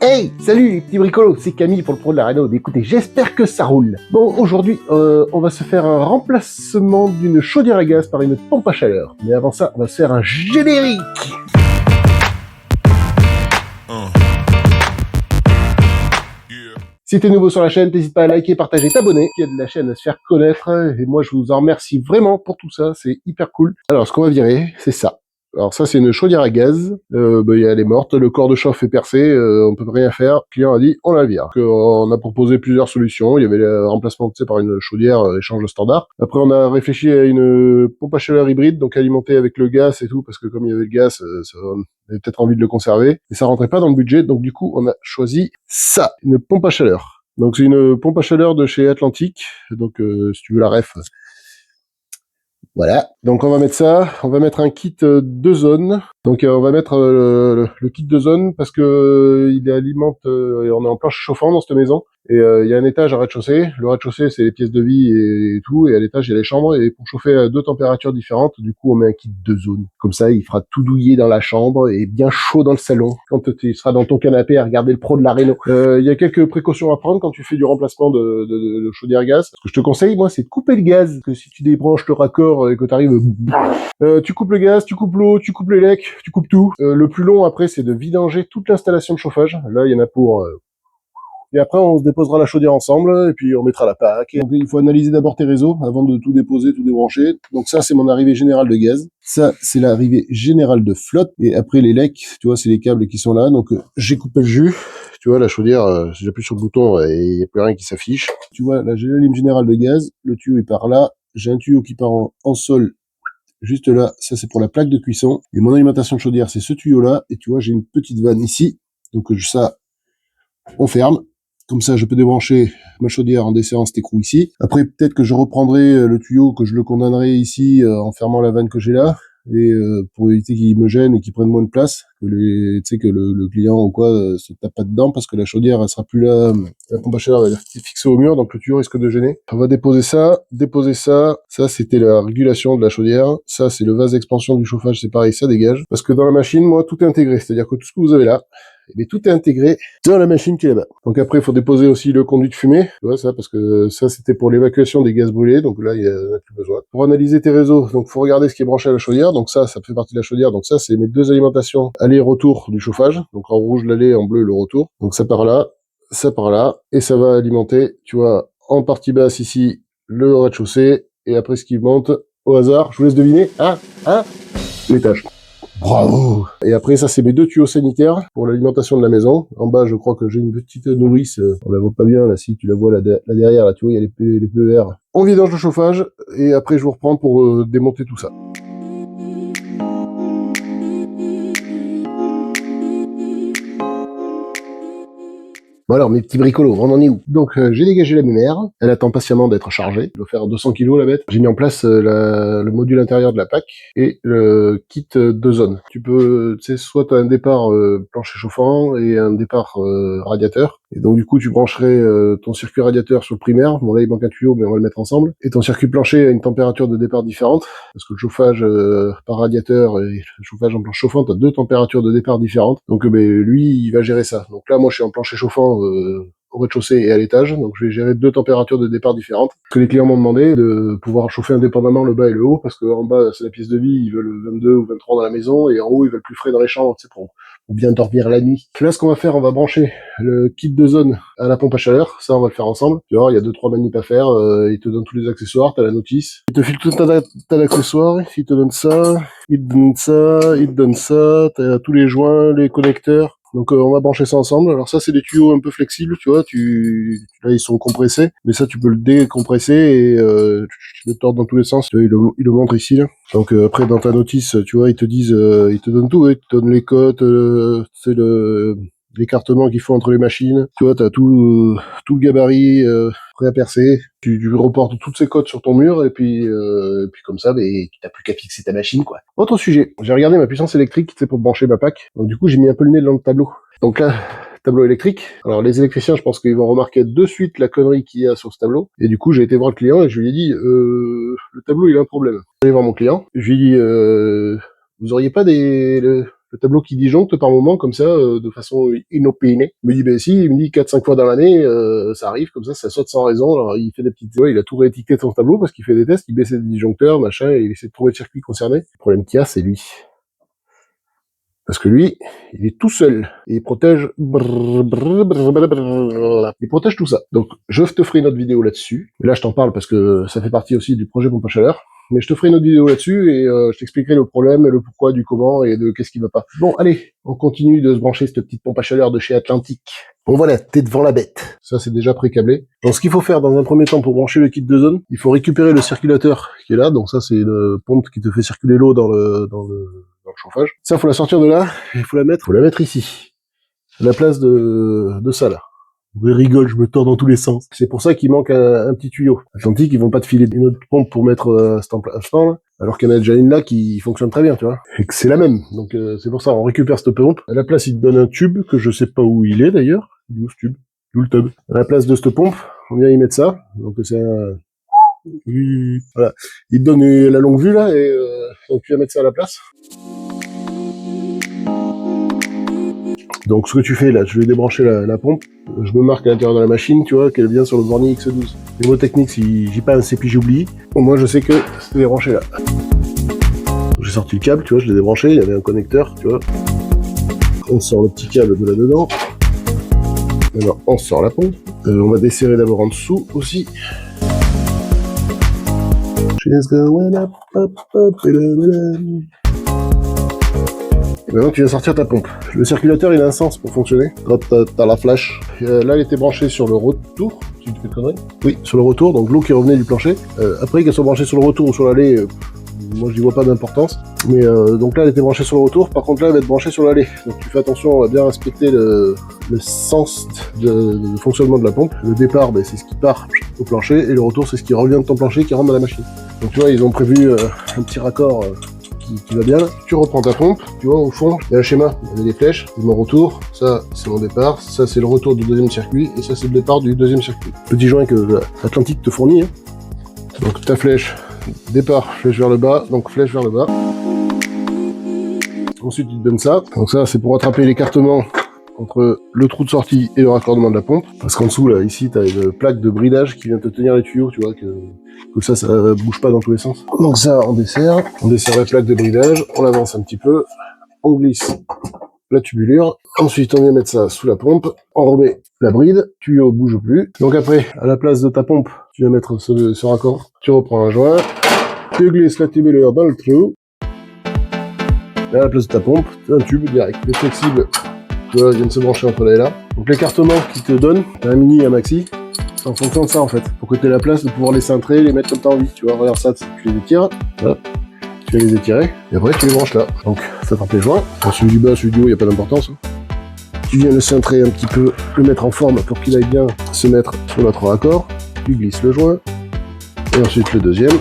Hey, salut les petits bricolos, c'est Camille pour le Pro de la Réno. Écoutez, j'espère que ça roule. Bon, aujourd'hui, on va se faire un remplacement d'une chaudière à gaz par une pompe à chaleur. Mais avant ça, on va se faire un générique. Si t'es nouveau sur la chaîne, n'hésite pas à liker, partager, t'abonner, qui aide la chaîne à se faire connaître. Et moi, je vous en remercie vraiment pour tout ça, c'est hyper cool. Alors, ce qu'on va virer, c'est ça. Alors ça, c'est une chaudière à gaz. Elle est morte, le corps de chauffe est percé, on peut rien faire. Le client a dit, on la vire. Donc, on a proposé plusieurs solutions. Il y avait le remplacement, par une chaudière échange standard. Après, on a réfléchi à une pompe à chaleur hybride, donc alimentée avec le gaz et tout, parce que comme il y avait le gaz, on avait peut-être envie de le conserver. Et ça rentrait pas dans le budget, donc du coup, on a choisi ça, une pompe à chaleur. Donc c'est une pompe à chaleur de chez Atlantique. Donc si tu veux la ref. Voilà, donc on va mettre ça, on va mettre un kit de zone. Donc on va mettre le kit de zone parce que il alimente, on est en planche chauffante dans cette maison. Et il y a un étage à rez-de-chaussée. Le rez-de-chaussée, c'est les pièces de vie et tout. Et à l'étage, il y a les chambres. Et pour chauffer à 2 températures différentes, du coup, on met un kit de zone. Comme ça, il fera tout douillet dans la chambre et bien chaud dans le salon. Quand tu seras dans ton canapé à regarder le pro de la réno. Il y a quelques précautions à prendre quand tu fais du remplacement de chaudière gaz. Ce que je te conseille, moi, c'est de couper le gaz. Parce que si tu débranches le raccord et que tu arrives... tu coupes le gaz, tu coupes l'eau, tu coupes les lecs, tu coupes tout. Le plus long, après, c'est de vidanger toute l'installation de chauffage. Là, il y en a pour... Et après, on se déposera la chaudière ensemble, et puis on mettra la PAC. Donc, il faut analyser d'abord tes réseaux avant de tout déposer, tout débrancher. Donc ça, c'est mon arrivée générale de gaz. Ça, c'est l'arrivée générale de flotte. Et après, les lecs, tu vois, c'est les câbles qui sont là. Donc, j'ai coupé le jus. Tu vois, la chaudière, si j'appuie sur le bouton, et il n'y a plus rien qui s'affiche. Tu vois, là, j'ai la ligne générale de gaz. Le tuyau, il part là. J'ai un tuyau qui part en sol. Juste là, ça c'est pour la plaque de cuisson. Et mon alimentation de chaudière, c'est ce tuyau-là. Et tu vois, j'ai une petite vanne ici. Donc ça, on ferme. Comme ça, je peux débrancher ma chaudière en desserrant cet écrou ici. Après, peut-être que je reprendrai le tuyau, que je le condamnerai ici en fermant la vanne que j'ai là. Et pour éviter qu'il me gêne et qu'il prenne moins de place, que le client ou quoi se tape pas dedans, parce que la chaudière, elle sera plus là, la pompe à chaleur elle est fixée au mur, donc le tuyau risque de gêner. On va déposer ça. Ça c'était la régulation de la chaudière. Ça, c'est le vase d'expansion du chauffage, c'est pareil, ça dégage. Parce que dans la machine, moi, tout est intégré. C'est-à-dire que tout ce que vous avez là, mais tout est intégré dans la machine qui est là-bas. Donc après, il faut déposer aussi le conduit de fumée, tu vois ça, parce que ça c'était pour l'évacuation des gaz brûlés, donc là il y a plus besoin. Pour analyser tes réseaux, donc faut regarder ce qui est branché à la chaudière, donc ça fait partie de la chaudière, donc ça c'est mes deux alimentations aller-retour du chauffage, donc en rouge l'aller, en bleu le retour. Donc ça par là, et ça va alimenter, tu vois, en partie basse ici le rez-de-chaussée, et après ce qui monte au hasard, je vous laisse deviner, l'étage. Bravo! Et après, ça, c'est mes deux tuyaux sanitaires pour l'alimentation de la maison. En bas, je crois que j'ai une petite nourrice. On la voit pas bien, là, si tu la vois là, derrière, là, tu vois, il y a les PER. On vidange le chauffage, et après, je vous reprends pour démonter tout ça. Bon alors, mes petits bricolos, on en est où? Donc, j'ai dégagé la mémère, elle attend patiemment d'être chargée, elle doit faire 200 kg la bête. J'ai mis en place le module intérieur de la PAC et le kit de zone. Tu peux, tu sais, soit tu as un départ plancher chauffant et un départ radiateur. Et donc du coup, tu brancherais ton circuit radiateur sur le primaire. Bon là, il manque un tuyau, mais on va le mettre ensemble. Et ton circuit plancher a une température de départ différente, parce que le chauffage par radiateur et le chauffage en planche chauffante a deux températures de départ différentes. Donc lui, il va gérer ça. Donc là, moi, je suis en plancher chauffant au rez-de-chaussée et à l'étage, donc je vais gérer deux températures de départ différentes. Parce que les clients m'ont demandé de pouvoir chauffer indépendamment le bas et le haut, parce qu'en bas, c'est la pièce de vie, ils veulent 22 ou 23 dans la maison, et en haut, ils veulent plus frais dans les chambres, tu sais, pour bien dormir la nuit. Là, ce qu'on va faire, on va brancher le kit de zone à la pompe à chaleur. Ça, on va le faire ensemble. Tu vois, il y a 2-3 manips à faire. Il te donne tous les accessoires, t'as la notice. Il te file tout un tas d'accessoires. Il te donne ça, il te donne ça, il te donne ça. T'as tous les joints, les connecteurs. Donc on va brancher ça ensemble. Alors ça, c'est des tuyaux un peu flexibles, tu vois. Là, ils sont compressés, mais ça, tu peux le décompresser et tu le tords dans tous les sens. Tu vois, il le montre ici. Là. Donc après, dans ta notice, tu vois, ils te disent, ils te donnent tout. Ils te donnent les cotes, c'est l'écartement qu'il faut entre les machines. Tu vois, t'as tout le gabarit prêt à percer. Tu reportes toutes ces cotes sur ton mur et puis comme ça, tu t'as plus qu'à fixer ta machine, quoi. Autre sujet, j'ai regardé ma puissance électrique, c'est pour brancher ma PAC. Donc du coup, j'ai mis un peu le nez dans le tableau. Donc là, tableau électrique. Alors les électriciens, je pense qu'ils vont remarquer de suite la connerie qu'il y a sur ce tableau. Et du coup, j'ai été voir le client et je lui ai dit, le tableau, il a un problème. Je suis allé voir mon client. Je lui ai dit, vous auriez pas le tableau qui disjoncte par moment, comme ça, de façon inopinée. Il me dit, ben si, il me dit 4-5 fois dans l'année, ça arrive, comme ça saute sans raison. Alors il fait des petites... Ouais, il a tout réétiqueté son tableau parce qu'il fait des tests, il baisse les disjoncteurs, machin, et il essaie de trouver le circuit concerné. Le problème qu'il y a, c'est lui. Parce que lui, il est tout seul. Et il protège... Il protège tout ça. Donc, je te ferai une autre vidéo là-dessus. Mais là, je t'en parle parce que ça fait partie aussi du projet pompe à chaleur. Mais je te ferai une autre vidéo là-dessus et je t'expliquerai le problème, le pourquoi, du comment et de qu'est-ce qui va pas. Bon, allez, on continue de se brancher cette petite pompe à chaleur de chez Atlantic. Bon voilà, t'es devant la bête. Ça, c'est déjà pré-câblé. Donc, ce qu'il faut faire dans un premier temps pour brancher le kit de zone, il faut récupérer le circulateur qui est là. Donc ça, c'est une pompe qui te fait circuler l'eau dans le chauffage. Ça, faut la sortir de là, et faut la mettre ici. À la place de ça, là. Vous rigole, je me tords dans tous les sens. C'est pour ça qu'il manque un petit tuyau. Atlantic, ils vont pas te filer une autre pompe pour mettre à ce temps-là, alors qu'il y en a déjà une là qui fonctionne très bien, tu vois. Et que c'est la même. Donc c'est pour ça, on récupère cette pompe. À la place, ils te donnent un tube, que je sais pas où il est d'ailleurs. Il est où ce tube? D'où le tube? À la place de cette pompe, on vient y mettre ça. Donc c'est un... Voilà. Il te donne la longue vue là, et donc tu vas mettre ça à la place. Donc ce que tu fais là, je vais débrancher la pompe, je me marque à l'intérieur de la machine, tu vois, qu'elle est bien sur le Vorni X12. Niveau technique, si j'ai pas un CP, j'oublie. Au moins je sais que c'est débranché là. J'ai sorti le câble, tu vois, je l'ai débranché, il y avait un connecteur, tu vois. On sort le petit câble de là-dedans. Alors on sort la pompe. On va desserrer d'abord en dessous aussi. She's going up, up, up, et maintenant tu viens sortir ta pompe. Le circulateur il a un sens pour fonctionner. Quand t'as la flash. Là il était branché sur le retour. Si tu fais de conneries. Oui, sur le retour, donc l'eau qui revenait du plancher. Après qu'elle soit branchée sur le retour ou sur l'allée, moi je n'y vois pas d'importance. Mais donc là elle était branchée sur le retour, par contre là elle va être branchée sur l'allée. Donc tu fais attention à bien respecter le sens de fonctionnement de la pompe. Le départ c'est ce qui part au plancher et le retour c'est ce qui revient de ton plancher qui rentre dans la machine. Donc tu vois ils ont prévu un petit raccord qui va bien là. Tu reprends ta pompe, tu vois au fond il y a le schéma, il y a des flèches, c'est mon retour, ça c'est mon départ, ça c'est le retour du deuxième circuit et ça c'est le départ du deuxième circuit. Petit joint que Atlantic te fournit, hein. Donc ta flèche, départ, flèche vers le bas, donc flèche vers le bas. Ensuite il te donne ça, donc ça c'est pour attraper l'écartement entre le trou de sortie et le raccordement de la pompe, parce qu'en dessous là, ici t'as une plaque de bridage qui vient te tenir les tuyaux, tu vois, que ça bouge pas dans tous les sens. Donc ça on dessert la plaque de bridage, on avance un petit peu, on glisse la tubulure, ensuite on vient mettre ça sous la pompe, on remet la bride, tuyau bouge plus, donc après à la place de ta pompe, tu vas mettre ce raccord, tu reprends un joint, tu glisses la tubulure dans le trou, et à la place de ta pompe, tu as un tube direct, il est flexible. Tu vois, il vient de se brancher entre là et là. Donc l'écartement qu'il te donne, t'as un mini et un maxi, c'est en fonction de ça en fait. Pour que tu aies la place de pouvoir les cintrer, les mettre comme t'as envie. Tu vois, regarde ça, tu les étires, voilà. Tu vas les étirer, et après tu les branches là. Donc ça t'en tes joints. Pour celui du bas, celui du haut, il n'y a pas d'importance. Hein. Tu viens le cintrer un petit peu, le mettre en forme pour qu'il aille bien se mettre sur notre raccord. Tu glisses le joint, et ensuite le deuxième.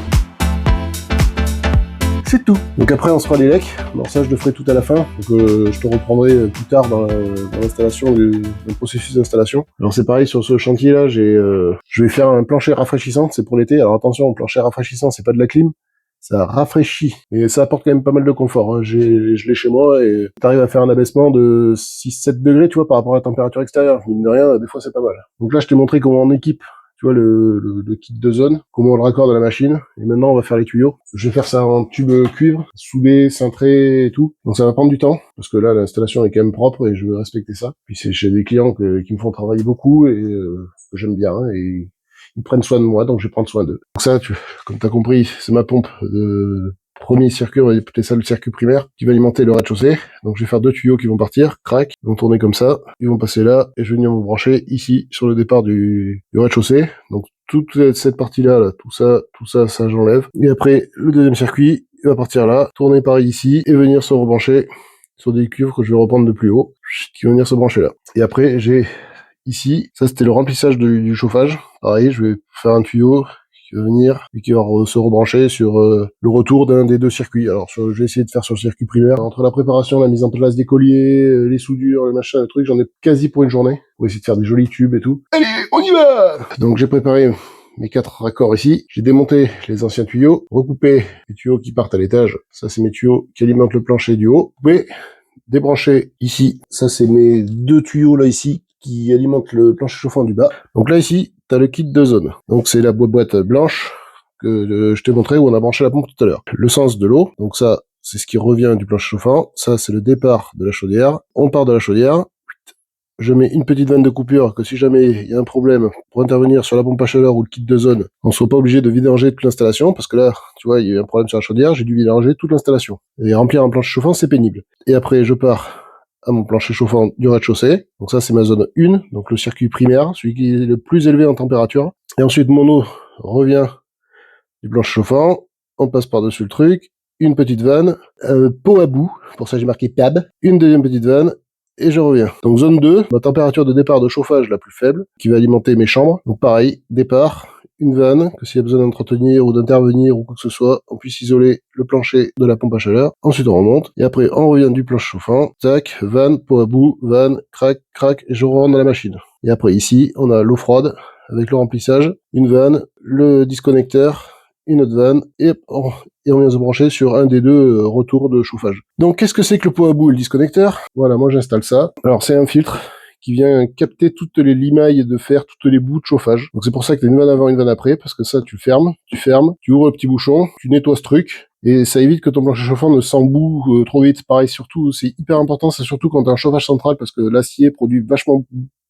C'est tout. Donc après on se fera les lecs. Alors ça je le ferai tout à la fin. Donc je te reprendrai plus tard dans l'installation, le processus d'installation. Alors c'est pareil sur ce chantier là, je vais faire un plancher rafraîchissant, c'est pour l'été. Alors attention, plancher rafraîchissant, c'est pas de la clim, ça rafraîchit. Et ça apporte quand même pas mal de confort. Hein. Je l'ai chez moi et t'arrives à faire un abaissement de 6-7 degrés, tu vois, par rapport à la température extérieure. Mine de rien, des fois c'est pas mal. Donc là je t'ai montré comment on équipe. Tu vois le kit de zone, comment on le raccorde à la machine, et maintenant on va faire les tuyaux. Je vais faire ça en tube cuivre, soudé, cintré et tout, donc ça va prendre du temps, parce que là l'installation est quand même propre et je veux respecter ça. Puis c'est chez des clients qui me font travailler beaucoup et que j'aime bien, hein, et ils prennent soin de moi, donc je vais prendre soin d'eux. Donc ça, comme t'as compris, c'est ma pompe de premier circuit, on va appeler ça le circuit primaire, qui va alimenter le rez-de-chaussée. Donc je vais faire deux tuyaux qui vont partir, crac, ils vont tourner comme ça, ils vont passer là, et je vais venir me brancher ici, sur le départ du rez-de-chaussée. Donc toute cette partie-là, là, tout ça j'enlève. Et après, le deuxième circuit, il va partir là, tourner par ici, et venir se rebrancher sur des cuivres que je vais reprendre de plus haut, qui vont venir se brancher là. Et après, j'ai ici, ça c'était le remplissage du chauffage. Pareil, je vais faire un tuyau qui va venir et qui va se rebrancher sur le retour d'un des deux circuits. Alors je vais essayer de faire sur le circuit primaire. Entre la préparation, la mise en place des colliers, les soudures, le machin, le truc, j'en ai quasi pour une journée. On va essayer de faire des jolis tubes et tout. Allez, on y va! Donc j'ai préparé mes 4 raccords ici. J'ai démonté les anciens tuyaux, recoupé les tuyaux qui partent à l'étage. Ça c'est mes tuyaux qui alimentent le plancher du haut. Coupé. débrancher ici. Ça, c'est mes 2 tuyaux là ici qui alimentent le plancher chauffant du bas. Donc là ici, tu as le kit de zone. Donc c'est la boîte blanche que je t'ai montré où on a branché la pompe tout à l'heure. Le sens de l'eau, donc ça, c'est ce qui revient du plancher chauffant. Ça, c'est le départ de la chaudière. On part de la chaudière. Je mets une petite vanne de coupure que si jamais il y a un problème pour intervenir sur la pompe à chaleur ou le kit de zone, on ne soit pas obligé de vidanger toute l'installation parce que là, tu vois, il y a eu un problème sur la chaudière, j'ai dû vidanger toute l'installation. Et remplir un plancher chauffant, c'est pénible. Et après, je pars à mon plancher chauffant du rez-de-chaussée. Donc ça, c'est ma zone 1, donc le circuit primaire, celui qui est le plus élevé en température. Et ensuite, mon eau revient du plancher chauffant, on passe par-dessus le truc, une petite vanne, pot à bout, pour ça j'ai marqué PAB, une deuxième petite vanne, et je reviens. Donc zone 2, ma température de départ de chauffage la plus faible, qui va alimenter mes chambres. Donc pareil, départ, une vanne, que s'il y a besoin d'entretenir ou d'intervenir ou quoi que ce soit, on puisse isoler le plancher de la pompe à chaleur. Ensuite on remonte, et après on revient du plancher chauffant, tac, vanne, pot à bout, vanne, crac, crac, et je rentre dans la machine. Et après ici, on a l'eau froide, avec le remplissage, une vanne, le disconnecteur, une autre vanne, et on vient se brancher sur un des 2 retours de chauffage. Donc qu'est-ce que c'est que le pot à bout et le disconnecteur? Voilà, moi j'installe ça. Alors c'est un filtre qui vient capter toutes les limailles de fer, toutes les bouts de chauffage. Donc c'est pour ça que tu as une vanne avant, une vanne après, parce que ça tu fermes, tu ouvres le petit bouchon, tu nettoies ce truc, et ça évite que ton plancher chauffant ne s'emboue trop vite. Pareil, surtout, c'est hyper important, c'est surtout quand tu as un chauffage central, parce que l'acier produit vachement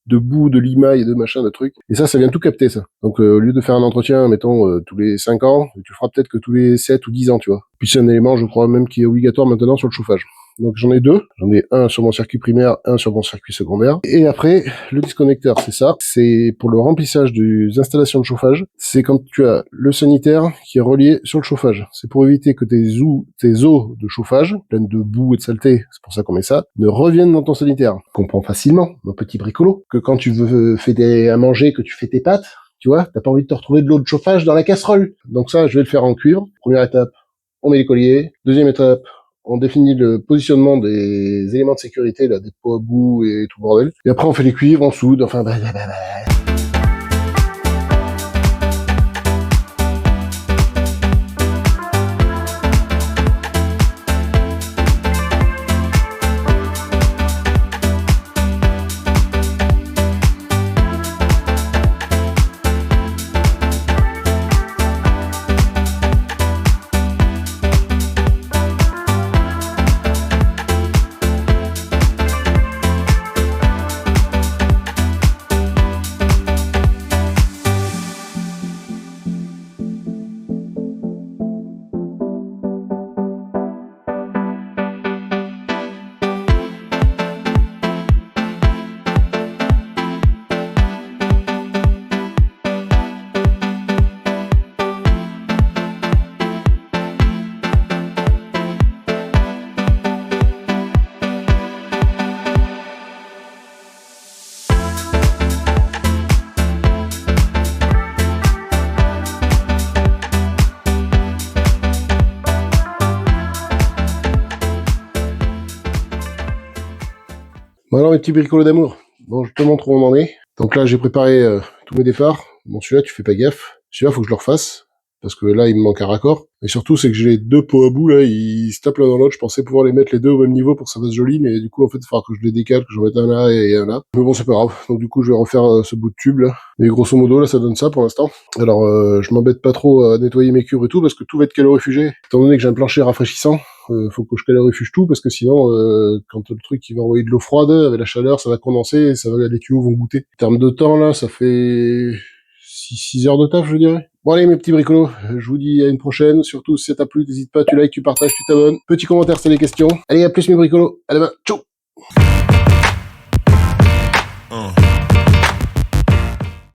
de boue, de limailles, de machin, de trucs. Et ça vient tout capter, ça. Donc, au lieu de faire un entretien, mettons, tous les 5 ans, tu feras peut-être que tous les 7 ou 10 ans, tu vois. Puis c'est un élément, je crois, même qui est obligatoire maintenant sur le chauffage. Donc j'en ai 2. J'en ai un sur mon circuit primaire, un sur mon circuit secondaire. Et après, le disconnecteur, c'est ça. C'est pour le remplissage des installations de chauffage. C'est quand tu as le sanitaire qui est relié sur le chauffage. C'est pour éviter que tes eaux de chauffage, pleines de boue et de saleté, c'est pour ça qu'on met ça, ne reviennent dans ton sanitaire. Comprends facilement, mon petit bricolo, que quand tu veux faire à manger, que tu fais tes pâtes, tu vois, t'as pas envie de te retrouver de l'eau de chauffage dans la casserole. Donc ça, je vais le faire en cuivre. Première étape, on met les colliers. Deuxième étape, on définit le positionnement des éléments de sécurité, là, des pots à bout et tout le bordel. Et après, on fait les cuivres, on soude, enfin, Bon alors mes petits bricolos d'amour, bon je te montre où on en est. Donc là j'ai préparé tous mes départs. Bon celui-là tu fais pas gaffe, celui-là faut que je le refasse, parce que là il me manque un raccord. Et surtout c'est que j'ai les 2 pots à bout là, ils se tapent l'un dans l'autre, je pensais pouvoir les mettre les 2 au même niveau pour que ça fasse joli, mais du coup en fait il faudra que je les décale, que j'en mette un là et un là. Mais bon c'est pas grave, donc du coup je vais refaire ce bout de tube là. Mais grosso modo là ça donne ça pour l'instant. Alors je m'embête pas trop à nettoyer mes cubes et tout, parce que tout va être calorifugé, étant donné que j'ai un plancher rafraîchissant. Faut que je calorifie tout parce que sinon quand le truc il va envoyer de l'eau froide avec la chaleur ça va condenser et les tuyaux vont goûter. En termes de temps là ça fait 6 heures de taf je dirais. Bon allez mes petits bricolos, je vous dis à une prochaine, surtout si ça t'a plu n'hésite pas, tu likes, tu partages, tu t'abonnes, petit commentaire si t'as des questions. Allez à plus mes bricolos, à demain, ciao.